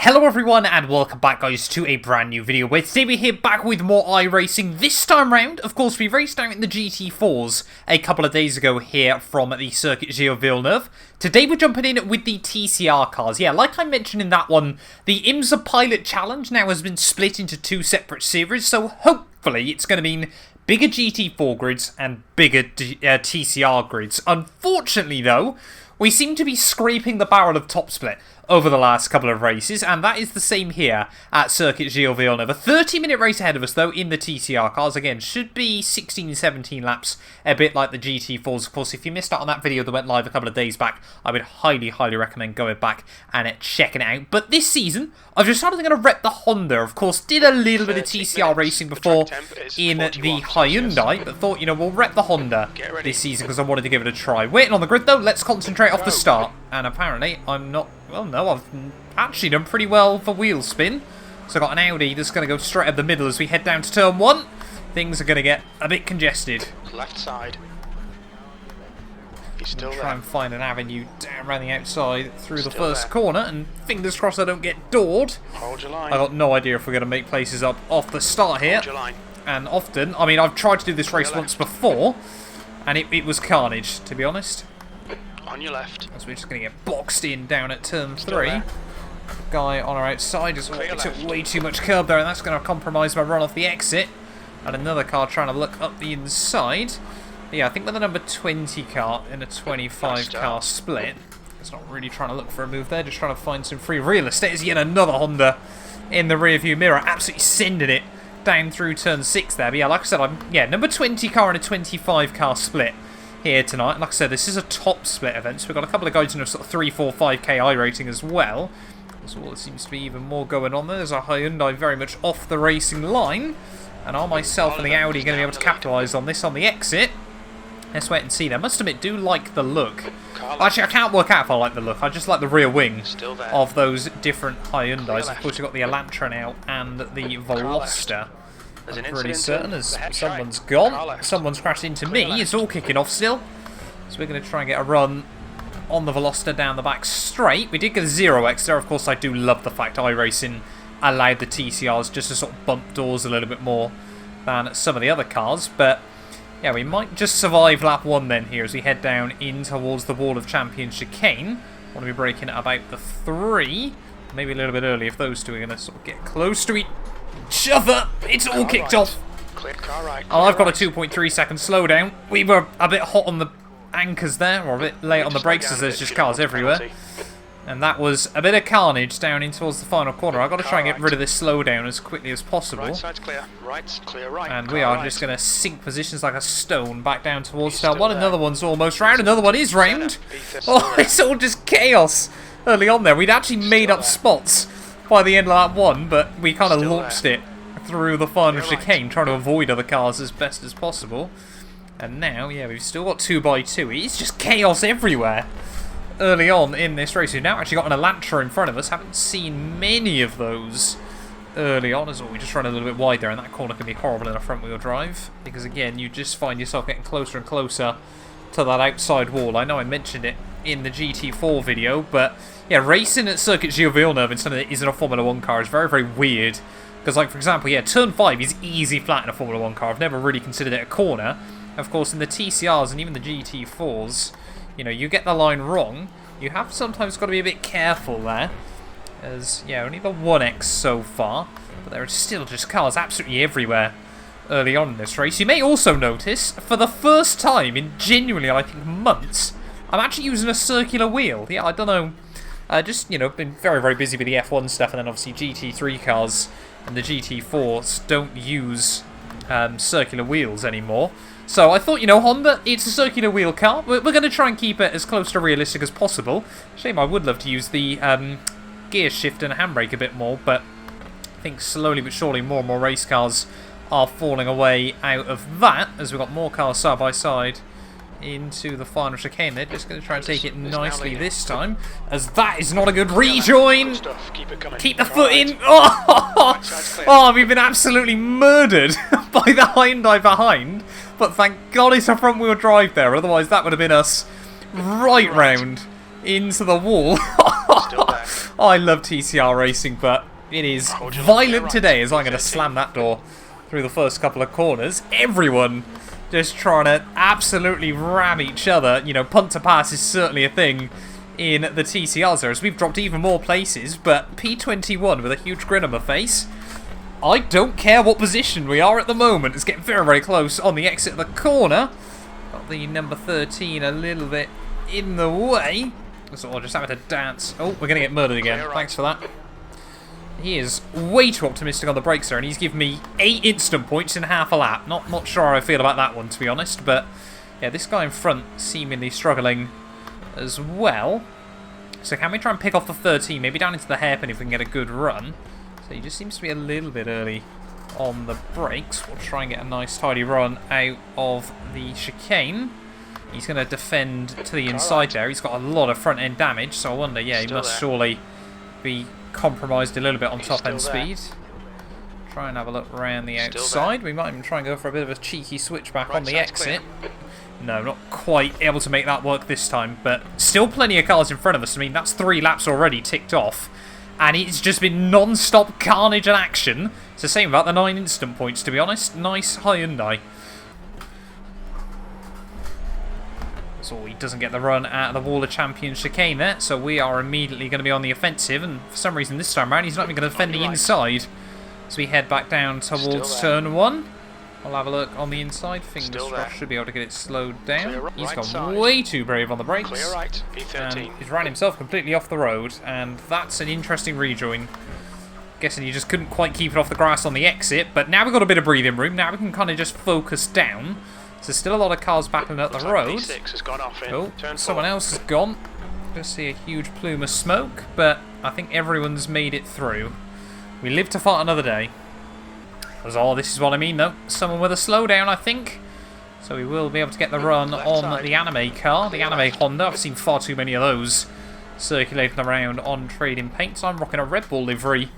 Hello everyone and welcome back guys to a brand new video where today we're here back with more iRacing. This time round, of course, we raced out in the GT4s a couple of days ago here from the Circuit Gilles Villeneuve. Today we're jumping in with the TCR cars. Yeah, like I mentioned in that one, the IMSA Pilot Challenge now has been split into two separate series, so hopefully it's going to mean bigger GT4 grids and bigger TCR grids. Unfortunately though, we seem to be scraping the barrel of top split over the last couple of races, and that is the same here at Circuit Gilles Villeneuve. A 30-minute race ahead of us, though, in the TCR cars. Again, should be 16-17 laps, a bit like the GT4s. Of course, if you missed out on that video that went live a couple of days back, I would highly recommend going back and checking it out. But this season, I've decided I'm going to rep the Honda. Of course, did a little bit of TCR racing before in the Hyundai, but thought, we'll rep the Honda this season because I wanted to give it a try. Waiting on the grid, though, let's concentrate off the start. And apparently, I'm not... Well, no, I've actually done pretty well for wheel spin. So I've got an Audi that's going to go straight up the middle as we head down to turn one. Things are going to get a bit congested. Left side. He's still there. Try and find an avenue down around the outside through the first corner. And fingers crossed I don't get doored. Hold your line. I've got no idea if we're going to make places up off the start here. Hold your line. And often, I mean, I've tried to do this race once before. And it was carnage, to be honest. On your left. As we're just going to get boxed in down at turn 3. Guy on our outside just took way too much curb there, and that's going to compromise my run off the exit. And another car trying to look up the inside. Yeah, I think with the number 20 car in a 25 car split, it's not really trying to look for a move there, just trying to find some free real estate. As yet another Honda in the rear view mirror, absolutely sending it down through turn 6 there. But yeah, like I said, number 20 car in a 25 car split here tonight. And like I said, this is a top split event, so we've got a couple of guys in a sort of 3, 4, 5k I rating as well. So there seems to be even more going on there. There's a Hyundai very much off the racing line, and are myself and the Audi going to be able to capitalise on this on the exit? Let's wait and see. I must admit, do like the look. Actually, I can't work out if I like the look. I just like the rear wing of those different Hyundais. Of course, you've got the Elantra now and the Veloster. I'm pretty certain as someone's gone. Someone's crashed into me. It's all kicking off still. So we're going to try and get a run on the Veloster down the back straight. We did get a 0x there. Of course, I do love the fact iRacing allowed the TCRs just to sort of bump doors a little bit more than some of the other cars. But yeah, we might just survive lap 1 then here as we head down in towards the Wall of Champions chicane. Want to be braking at about the 3. Maybe a little bit early if those two are going to sort of get close to each other. It's all kicked off. Oh, I've got a 2.3 second slowdown. We were a bit hot on the anchors there, or a bit late on the brakes as there's just cars everywhere. And that was a bit of carnage down in towards the final corner. I've got to try and get rid of this slowdown as quickly as possible. Right side's clear. Right's clear, right. And we are just going to sink positions like a stone back down towards turn 1. Another one's almost round. Another one is round. Oh, it's all just chaos early on there. We'd actually made up spots by the end of lap 1, but we kind of launched it through the final chicane, trying to avoid other cars as best as possible. And now, yeah, we've still got 2x2. It's just chaos everywhere early on in this race. We've now actually got an Elantra in front of us. Haven't seen many of those early on as well. We just run a little bit wide there, and that corner can be horrible in a front-wheel drive. Because, again, you just find yourself getting closer and closer to that outside wall. I know I mentioned it in the GT4 video, but yeah, racing at Circuit Gilles Villeneuve in something that isn't a Formula 1 car is very, very weird. Because, like, for example, yeah, turn 5 is easy flat in a Formula 1 car. I've never really considered it a corner. Of course, in the TCRs and even the GT4s, you get the line wrong. You have sometimes got to be a bit careful there. As, yeah, only the 1X so far. But there are still just cars absolutely everywhere early on in this race. You may also notice, for the first time in genuinely, I think, months, I'm actually using a circular wheel. Yeah, I don't know. Just, been very, very busy with the F1 stuff, and then obviously GT3 cars and the GT4s don't use circular wheels anymore. So I thought, Honda, it's a circular wheel car. We're going to try and keep it as close to realistic as possible. Shame I would love to use the gear shift and handbrake a bit more, but I think slowly but surely more and more race cars are falling away out of that, as we've got more cars side by side into the final chicane. They're just going to try and take it nicely this time, as that is not a good rejoin. Keep the foot in. Oh, we've been absolutely murdered by the Hyundai behind. But thank God it's a front wheel drive there, otherwise that would have been us right round into the wall. Still there. I love TCR racing, but it is violent today as I'm going to slam that door through the first couple of corners. Everyone just trying to absolutely ram each other. You know, punt to pass is certainly a thing in the TCRs there, as we've dropped even more places, but P21 with a huge grin on my face. I don't care what position we are at the moment. It's getting very, very close on the exit of the corner. Got the number 13 a little bit in the way. So I'll just have to dance. Oh, we're going to get murdered again. Thanks for that. He is way too optimistic on the brakes there, and he's given me 8 instant points in half a lap. Not sure how I feel about that one, to be honest, but yeah, this guy in front seemingly struggling as well. So can we try and pick off the 13, maybe down into the hairpin if we can get a good run? So he just seems to be a little bit early on the brakes. We'll try and get a nice tidy run out of the chicane. He's going to defend to the inside there. He's got a lot of front end damage, so I wonder, yeah, he must surely be compromised a little bit on top end speed. Try and have a look around the outside. We might even try and go for a bit of a cheeky switchback on the exit. No, not quite able to make that work this time, but still plenty of cars in front of us. I mean, that's 3 laps already ticked off, and it's just been non-stop carnage and action. It's the same about the 9 instant points, to be honest. Nice Hyundai. So he doesn't get the run at the Wall of Champions chicane there, so we are immediately going to be on the offensive, and for some reason this time around he's not even going to defend the inside. So we head back down towards turn 1. I'll have a look on the inside. Fingers crossed, should be able to get it slowed down. He's gone way too brave on the brakes. And he's ran himself completely off the road, and that's an interesting rejoin. Guessing he just couldn't quite keep it off the grass on the exit, but now we've got a bit of breathing room. Now we can kind of just focus down. So still a lot of cars battling up the road. Oh, someone else has gone. Just see a huge plume of smoke, but I think everyone's made it through. We live to fight another day. Oh, this is what I mean, though. Someone with a slowdown, I think. So we will be able to get the run on the anime car, the anime Honda. I've seen far too many of those circulating around on trading paints. I'm rocking a Red Bull livery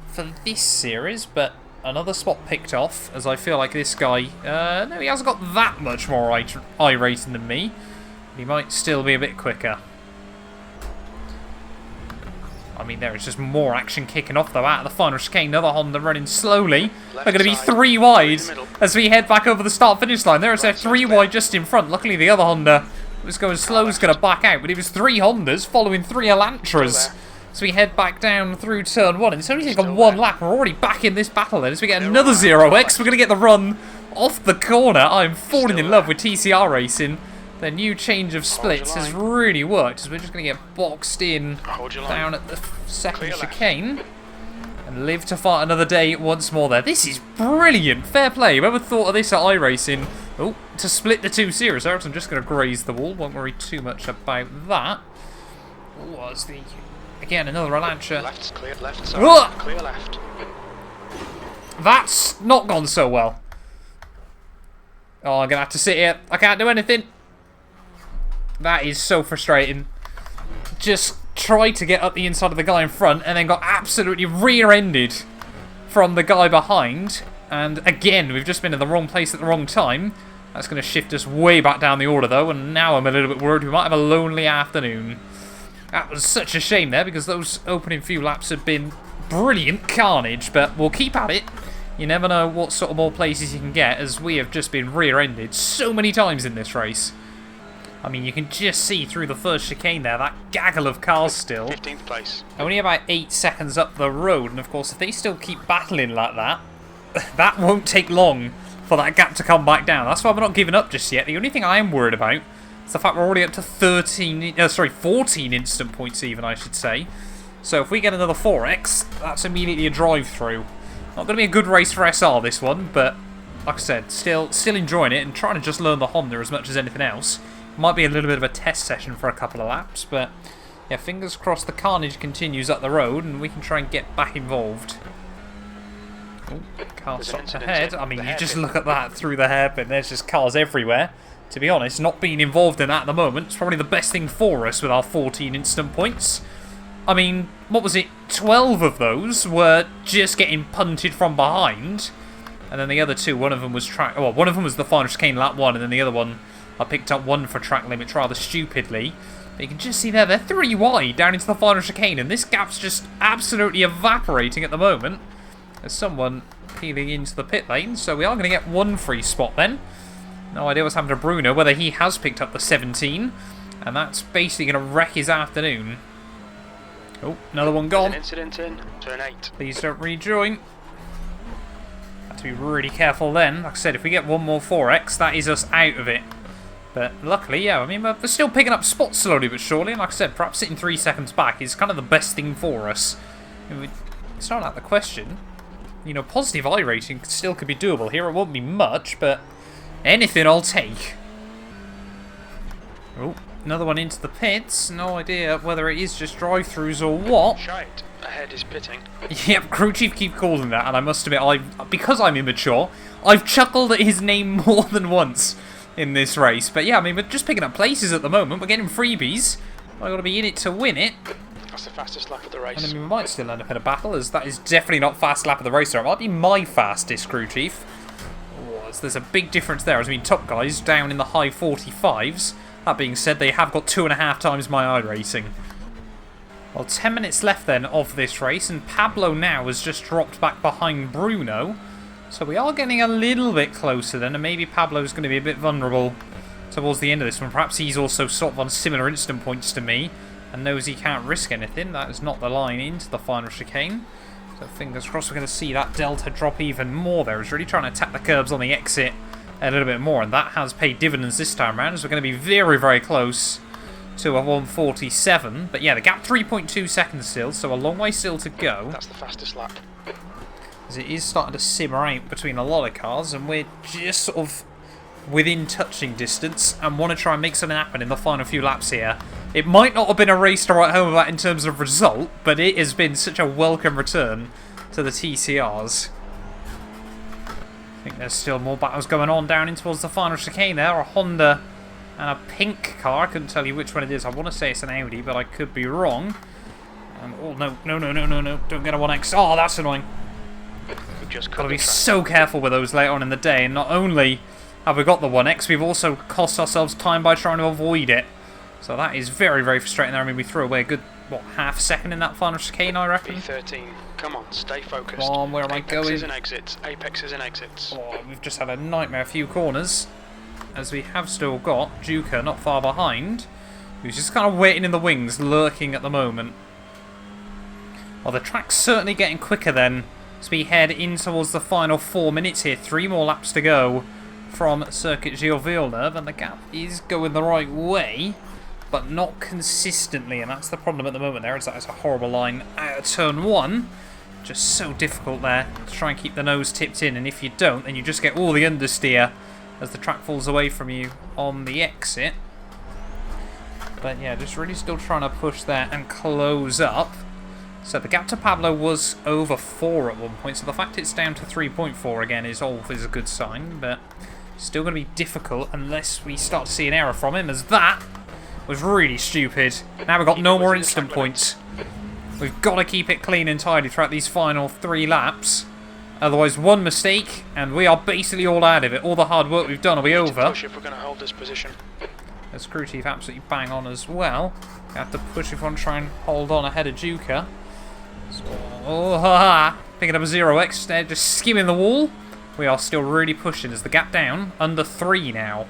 for this series, but another spot picked off, as I feel like this guy... no, he hasn't got that much more iRacing than me. He might still be a bit quicker. I mean, there is just more action kicking off, though, out of the final chicane. Another Honda running slowly. They're going to be 3 wide as we head back over the start-finish line. There is their 3 wide just in front. Luckily, the other Honda was going slow, is going to back out. But it was 3 Hondas following 3 Elantras. So we head back down through turn 1. And it's only taken 1 lap. We're already back in this battle then. As we get another 0x, we're going to get the run off the corner. I'm falling in love with TCR racing. The new change of splits has really worked, as we're just going to get boxed in down at the second chicane and live to fight another day once more there. This is brilliant. Fair play. Whoever thought of this at iRacing? Oh, to split the 2 series. I'm just going to graze the wall. Won't worry too much about that. Was the... Again, another Elantra. Left's clear, left side, clear left. That's not gone so well. Oh, I'm going to have to sit here. I can't do anything. That is so frustrating. Just tried to get up the inside of the guy in front and then got absolutely rear-ended from the guy behind. And again, we've just been in the wrong place at the wrong time. That's going to shift us way back down the order, though. And now I'm a little bit worried we might have a lonely afternoon. That was such a shame there, because those opening few laps had been brilliant carnage. But we'll keep at it. You never know what sort of more places you can get, as we have just been rear-ended so many times in this race. I mean, you can just see through the first chicane there, that gaggle of cars still. 15th place. Only about 8 seconds up the road, and of course, if they still keep battling like that, that won't take long for that gap to come back down. That's why we're not giving up just yet. The only thing I am worried about is the fact we're already up to 14 instant points even, I should say. So if we get another 4x, that's immediately a drive-through. Not going to be a good race for SR, this one, but like I said, still enjoying it and trying to just learn the Honda as much as anything else. Might be a little bit of a test session for a couple of laps, but yeah, fingers crossed the carnage continues up the road and we can try and get back involved. Oh, car stopped ahead. I mean, you just look at that through the hairpin. There's just cars everywhere. To be honest, not being involved in that at the moment is probably the best thing for us with our 14 instant points. I mean, what was it? 12 of those were just getting punted from behind, and then the other 2, one of them was one of them was the final chicane lap 1, and then the other one I picked up 1 for track limits rather stupidly. But you can just see there, they're 3 wide down into the final chicane, and this gap's just absolutely evaporating at the moment. There's someone peeling into the pit lane, so we are going to get 1 free spot then. No idea what's happened to Bruno, whether he has picked up the 17, and that's basically going to wreck his afternoon. Oh, another one gone. Incident in turn 8. Please don't rejoin. Have to be really careful then. Like I said, if we get one more 4x, that is us out of it. But luckily, yeah, I mean, we're still picking up spots slowly but surely. And like I said, perhaps sitting 3 seconds back is kind of the best thing for us. I mean, it's not out of the question. You know, positive iRacing still could be doable here. It won't be much, but anything I'll take. Oh, another one into the pits. No idea whether it is just drive-thrus or what. Shite. Ahead is pitting. Yep, crew chief keep calling that, and I must admit, because I'm immature, I've chuckled at his name more than once in this race. But yeah, I mean, we're just picking up places at the moment. We're getting freebies. I've got to be in it to win it. That's the fastest lap of the race. And I mean, we might still end up in a battle, as that is definitely not fast lap of the race. It might be my fastest, crew chief. Oh, there's a big difference there. I mean, top guys down in the high 45s. That being said, they have got 2.5 times my iRacing. Well, 10 minutes left then of this race, and Pablo now has just dropped back behind Bruno. So we are getting a little bit closer then, and maybe Pablo's going to be a bit vulnerable towards the end of this one. Perhaps he's also sort of on similar instant points to me, and knows he can't risk anything. That is not the line into the final chicane. So fingers crossed we're going to see that delta drop even more there. He's really trying to attack the curbs on the exit a little bit more, and that has paid dividends this time around, as we're going to be very, very close to a 147. But yeah, the gap 3.2 seconds still, so a long way still to go. That's the fastest lap. As it is starting to simmer out between a lot of cars, and we're just sort of within touching distance and want to try and make something happen in the final few laps here. It might not have been a race to write home about in terms of result, but it has been such a welcome return to the TCRs. I think there's still more battles going on down in towards the final chicane there. A Honda and a pink car. I couldn't tell you which one it is. I want to say it's an Audi, but I could be wrong. Oh, no. Don't get a 1X. Oh, that's annoying. We've just Got to be so careful with those later on in the day. And not only have we got the 1X, we've also cost ourselves time by trying to avoid it. So that is very, very frustrating there. I mean, we threw away a good, what, half second in that final chicane, I reckon? P13. Come on, stay focused. Come on, where am I going? Apexes and exits. Apexes and exits. Oh, we've just had a nightmare few corners, as we have still got Juka not far behind, who's just kind of waiting in the wings, lurking at the moment. Well, the track's certainly getting quicker then, as we head in towards the final 4 minutes here. 3 more laps to go from Circuit Gilles Villeneuve, and the gap is going the right way, but not consistently, and that's the problem at the moment there, is that it's a horrible line out of turn 1. Just so difficult there to try and keep the nose tipped in, and if you don't, then you just get all the understeer as the track falls away from you on the exit. But yeah, just really still trying to push there and close up. So the gap to Pablo was over 4 at one point, so the fact it's down to 3.4 again is always a good sign, but still going to be difficult unless we start to see an error from him, as that was really stupid. Now we've got no more instant points. We've got to keep it clean and tidy throughout these final 3 laps. Otherwise, one mistake, and we are basically all out of it. All the hard work we've done will be over. Push if we're going to hold this position. As crew chief absolutely bang on as well. We have to push if we want to try and hold on ahead of Juka. So, oh, ha ha! Picking up a 0x there, just skimming the wall. We are still really pushing as the gap down. Under 3 now.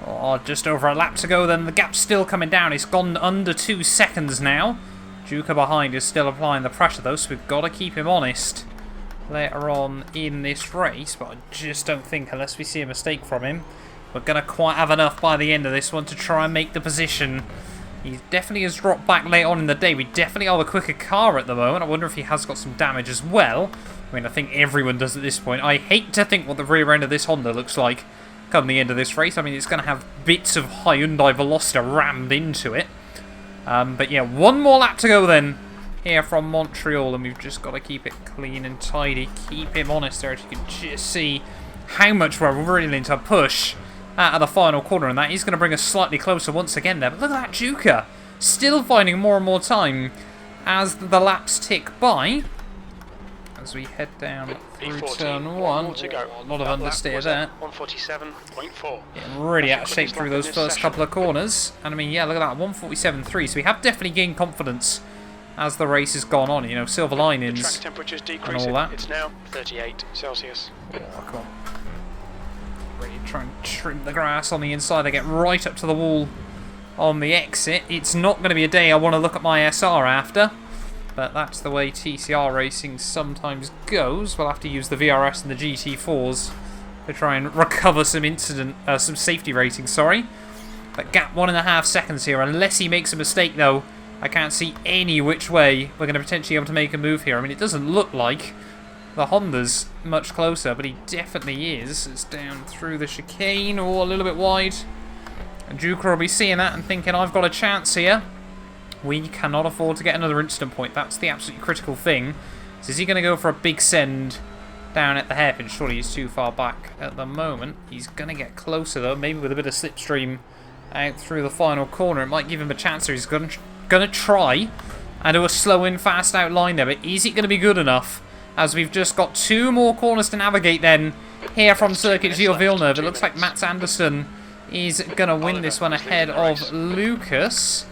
Oh, just over a lap to go then. The gap's still coming down. It's gone under 2 seconds now. Juka behind is still applying the pressure though, so we've got to keep him honest later on in this race, but I just don't think, unless we see a mistake from him, we're going to quite have enough by the end of this one to try and make the position. He definitely has dropped back late on in the day. We definitely are the quicker car at the moment. I wonder if he has got some damage as well. I mean, I think everyone does at this point. I hate to think what the rear end of this Honda looks like come the end of this race. I mean, it's going to have bits of Hyundai Veloster rammed into it. But yeah, one more lap to go then here from Montreal, and we've just got to keep it clean and tidy. Keep him honest there, as you can just see how much we're willing to push out of the final corner, and that is going to bring us slightly closer once again there. But look at that Juka, still finding more and more time as the laps tick by. as we head down through P14, turn one 1. more to go. A lot of That lap understeer was there. at 147.4. Getting really out of shape quickest through lap in those this first session. couple of corners. And I mean, yeah, look at that, 147.3. So we have definitely gained confidence as the race has gone on. You know, silver The linings track temperature's and decreasing. all that. It's now 38 Celsius. Oh, come on. Really try and trim the grass on the inside. They get right up to the wall on the exit. It's not going to be a day I want to look at my SR after. But that's the way TCR racing sometimes goes. We'll have to use the VRS and the GT4s to try and recover some some safety ratings, sorry. But gap 1.5 seconds here. Unless he makes a mistake, though, I can't see any which way we're going to potentially be able to make a move here. I mean, it doesn't look like the Honda's much closer, but he definitely is. It's down through the chicane, or a little bit wide. And Juker will be seeing that and thinking, I've got a chance here. We cannot afford to get another instant point. That's the absolutely critical thing. So is he going to go for a big send down at the hairpin? Surely he's too far back at the moment. He's going to get closer, though, maybe with a bit of slipstream out through the final corner. It might give him a chance, or he's going to try and do a slow in, fast out line there. But is it going to be good enough? As we've just got 2 more corners to navigate then here from Circuit Gilles Villeneuve. It looks like Mats Anderson is going to win this one ahead of Lucas.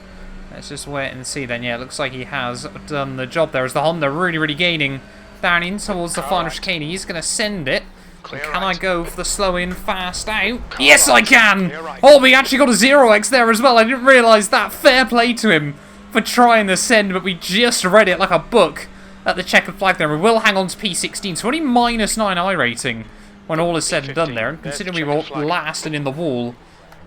Let's just wait and see then. Yeah, it looks like he has done the job there. As the Honda really gaining down in towards the final chicane. He's going to send it. And can I go for the slow in, fast out? Yes, I can! Oh, we actually got a 0x there as well. I didn't realise that. Fair play to him for trying the send, but we just read it like a book at the checkered flag there. We will hang on to P16, so only -9 iRating when all is said and done there. And considering we were last and in the wall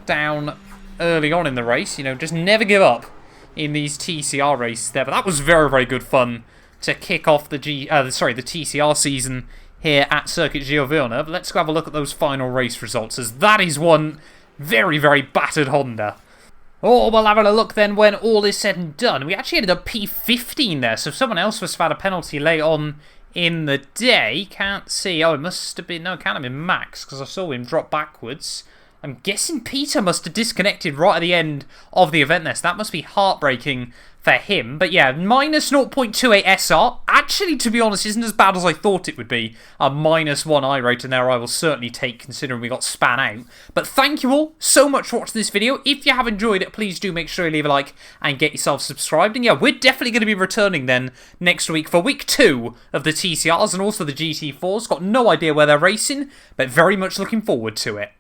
down early on in the race, you know, just never give up in these TCR races there. But that was very good fun to kick off the TCR season here at Circuit Gilles Villeneuve. Let's go have a look at those final race results, as that is one very battered Honda. Oh, we'll have a look then when all is said and done. We actually ended up P15 there, so someone else must have had a penalty late on in the day. Can't see. Oh, it must have been... No, it can't have been Max, because I saw him drop backwards. I'm guessing Peter must have disconnected right at the end of the event there, so that must be heartbreaking for him. But yeah, -0.28 SR. Actually, to be honest, isn't as bad as I thought it would be. A -1 iRate, and there I will certainly take, considering we got span out. But thank you all so much for watching this video. If you have enjoyed it, please do make sure you leave a like and get yourself subscribed. And yeah, we're definitely going to be returning then next week for week 2 of the TCRs and also the GT4s. Got no idea where they're racing, but very much looking forward to it.